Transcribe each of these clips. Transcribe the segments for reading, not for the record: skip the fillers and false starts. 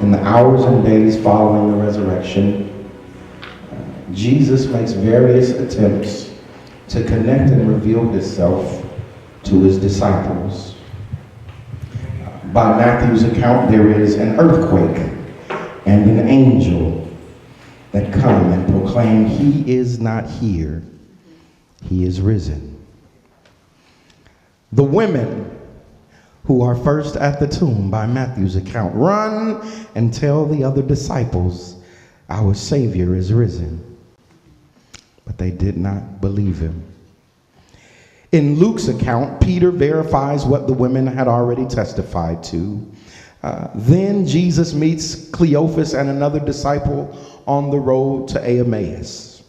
In the hours and days following the resurrection, Jesus makes various attempts to connect and reveal himself to his disciples. By Matthew's account, there is an earthquake and an angel that come and proclaim, "He is not here, he is risen." The women who are first at the tomb, by Matthew's account, run and tell the other disciples, "Our Savior is risen." But they did not believe him. In Luke's account, Peter verifies what the women had already testified to. Then Jesus meets Cleophas and another disciple on the road to Emmaus.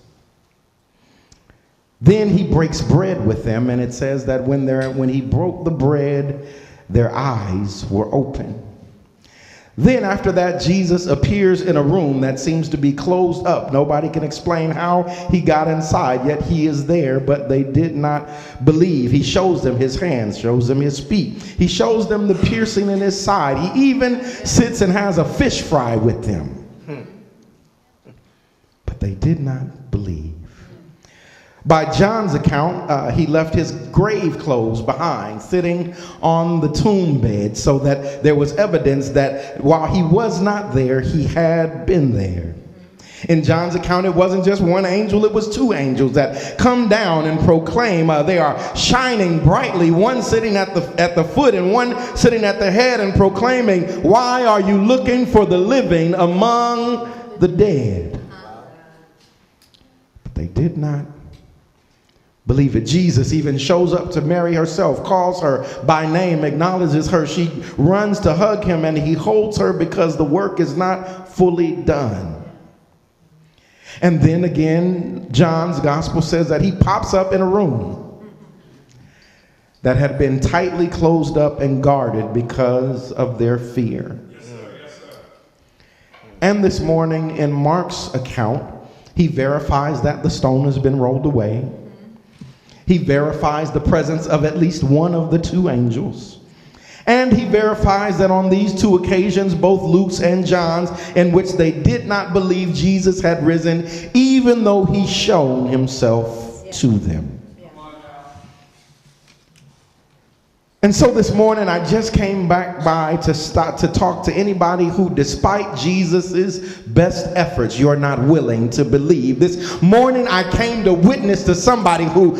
Then he breaks bread with them, and it says that when he broke the bread, their eyes were open. Then after that, Jesus appears in a room that seems to be closed up. Nobody can explain how he got inside, yet he is there, but they did not believe. He shows them his hands, shows them his feet. He shows them the piercing in his side. He even sits and has a fish fry with them. But they did not believe. By John's account, he left his grave clothes behind, sitting on the tomb bed, so that there was evidence that while he was not there, he had been there. In John's account, it wasn't just one angel, it was two angels that come down and proclaim. They are shining brightly, one sitting at the foot and one sitting at the head, and proclaiming, "Why are you looking for the living among the dead?" But they did not believe it. Jesus even shows up to Mary herself, calls her by name, acknowledges her. She runs to hug him, and he holds her because the work is not fully done. And then again, John's gospel says that he pops up in a room that had been tightly closed up and guarded because of their fear. Yes, sir. Yes, sir. And this morning in Mark's account, he verifies that the stone has been rolled away. He verifies the presence of at least one of the two angels. And he verifies that on these two occasions, both Luke's and John's, in which they did not believe Jesus had risen, even though he shown himself to them. And so this morning, I just came back by to talk to anybody who, despite Jesus's best efforts, you're not willing to believe. This morning, I came to witness to somebody who,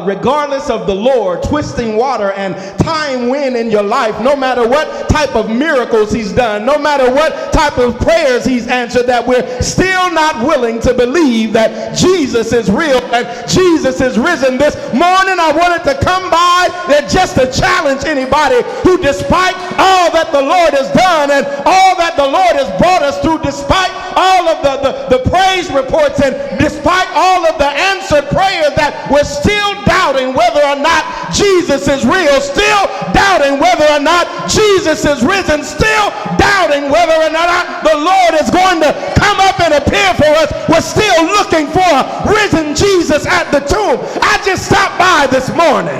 regardless of the Lord twisting water and tying wind in your life, no matter what type of miracles he's done, no matter what type of prayers he's answered, that we're still not willing to believe that Jesus is real and Jesus is risen. This morning, I wanted to come by and just to challenge anybody who, despite all that the Lord has done and all that the Lord has brought us through, despite all of the praise reports and despite all of the answered prayers, that we're still doubting whether or not Jesus is real, still doubting whether or not Jesus is risen, still doubting whether or not the Lord is going to come up and appear for us. We're still looking for a risen Jesus at the tomb. I just stopped by this morning.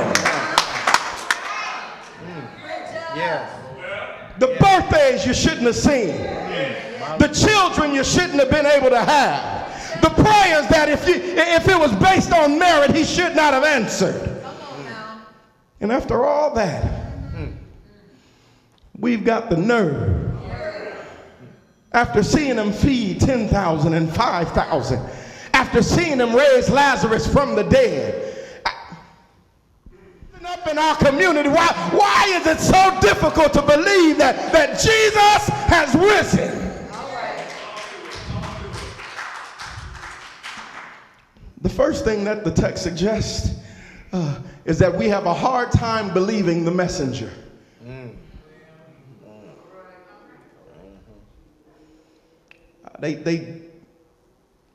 The birthdays you shouldn't have seen. The children you shouldn't have been able to have. The prayers that if it was based on merit, he should not have answered. And after all that, we've got the nerve. After seeing him feed 10,000 and 5,000, after seeing him raise Lazarus from the dead, up in our community, why is it so difficult to believe that Jesus has risen? The first thing that the text suggests is that we have a hard time believing the messenger.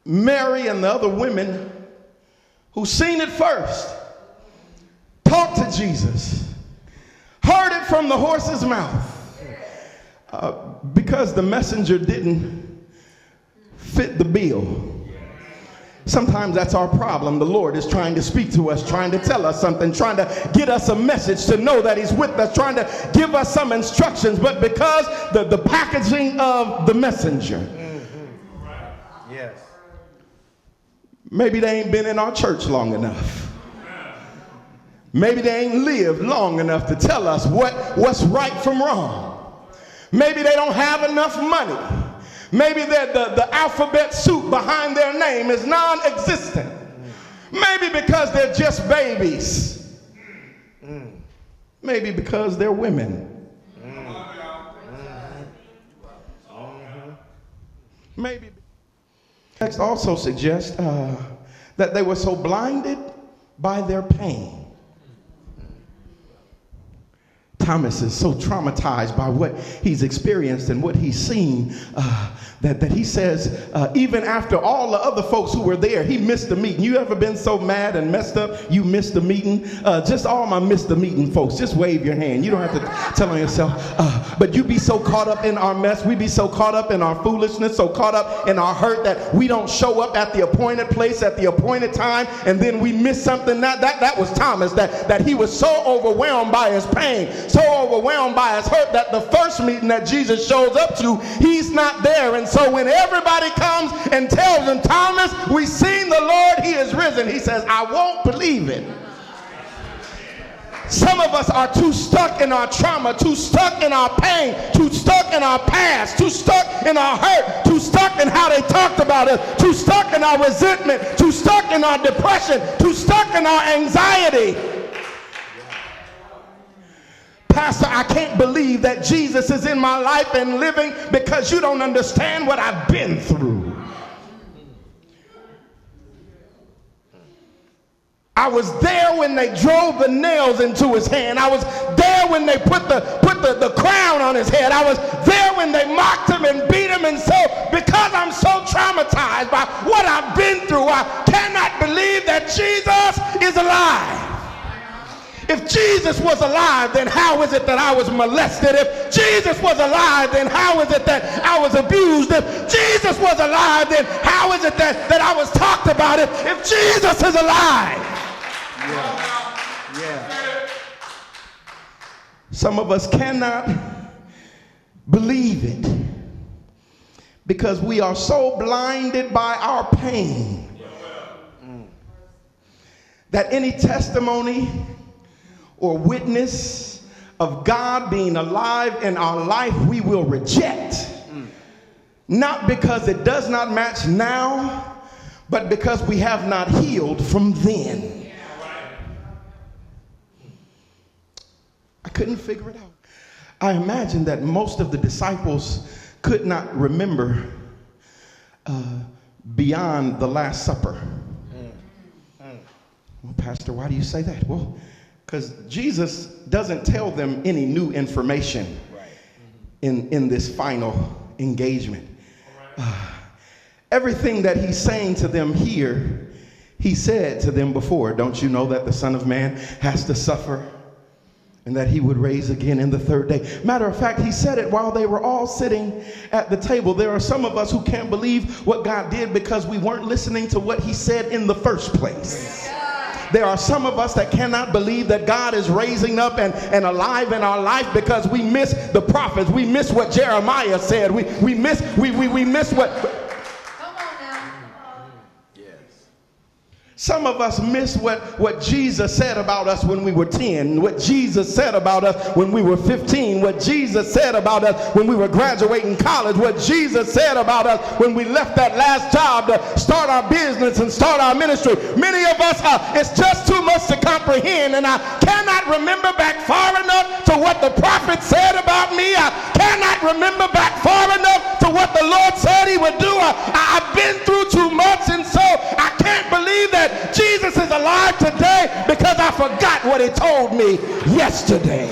Mary and the other women who seen it first talked to Jesus, heard it from the horse's mouth, because the messenger didn't fit the bill. Sometimes that's our problem. The Lord is trying to speak to us, trying to tell us something, trying to get us a message to know that he's with us, trying to give us some instructions, but because the packaging of the messenger. Yes. Maybe they ain't been in our church long enough. Maybe they ain't lived long enough to tell us what's right from wrong. Maybe they don't have enough money. Maybe the alphabet soup behind their name is non-existent. Maybe because they're just babies. Maybe because they're women. Maybe. The text also suggests that they were so blinded by their pain. Thomas is so traumatized by what he's experienced and what he's seen that he says, even after all the other folks who were there, he missed the meeting. You ever been so mad and messed up you missed the meeting? Just all my missed the meeting folks, just wave your hand. You don't have to tell on yourself. But you be so caught up in our mess. We be so caught up in our foolishness, so caught up in our hurt that we don't show up at the appointed place at the appointed time, and then we miss something. That was Thomas, that he was so overwhelmed by his pain, so overwhelmed by his hurt, that the first meeting that Jesus shows up to, he's not there. And so when everybody comes and tells him, Thomas, we've seen the Lord, he is risen, he says, I won't believe it. Some of us are too stuck in our trauma, too stuck in our pain, too stuck in our past, too stuck in our hurt, too stuck in how they talked about us, too stuck in our resentment, too stuck in our depression, too stuck in our anxiety. Pastor, I can't believe that Jesus is in my life and living, because you don't understand what I've been through. I was there when they drove the nails into his hand. I was there when they put the crown on his head. I was there when they mocked him and beat him. And so, because I'm so traumatized by what I've been through, I cannot believe that Jesus is alive. If Jesus was alive, then how is it that I was molested? If Jesus was alive, then how is it that I was abused? If Jesus was alive, then how is it that I was talked about? If Jesus is alive. Yeah. Some of us cannot believe it because we are so blinded by our pain that any testimony or witness of God being alive in our life, we will reject. Not because it does not match now, but because we have not healed from then. I couldn't figure it out. I imagine that most of the disciples could not remember beyond the Last Supper. Well, Pastor, why do you say that? Well, because Jesus doesn't tell them any new information in this final engagement. Everything that he's saying to them here, he said to them before. Don't you know that the Son of Man has to suffer and that he would raise again in the third day? Matter of fact, he said it while they were all sitting at the table. There are some of us who can't believe what God did because we weren't listening to what he said in the first place. There are some of us that cannot believe that God is raising up and alive in our life because we miss the prophets. We miss what Jeremiah said. We miss what... Some of us miss what Jesus said about us when we were 10, what Jesus said about us when we were 15, what Jesus said about us when we were graduating college, what Jesus said about us when we left that last job to start our business and start our ministry. Many of us, it's just too much to comprehend, and I cannot remember back far enough to what the prophet said about me. I cannot remember back far enough to what the Lord said he would do. I've been through too much, and so I can't believe that Jesus is alive today because I forgot what he told me yesterday.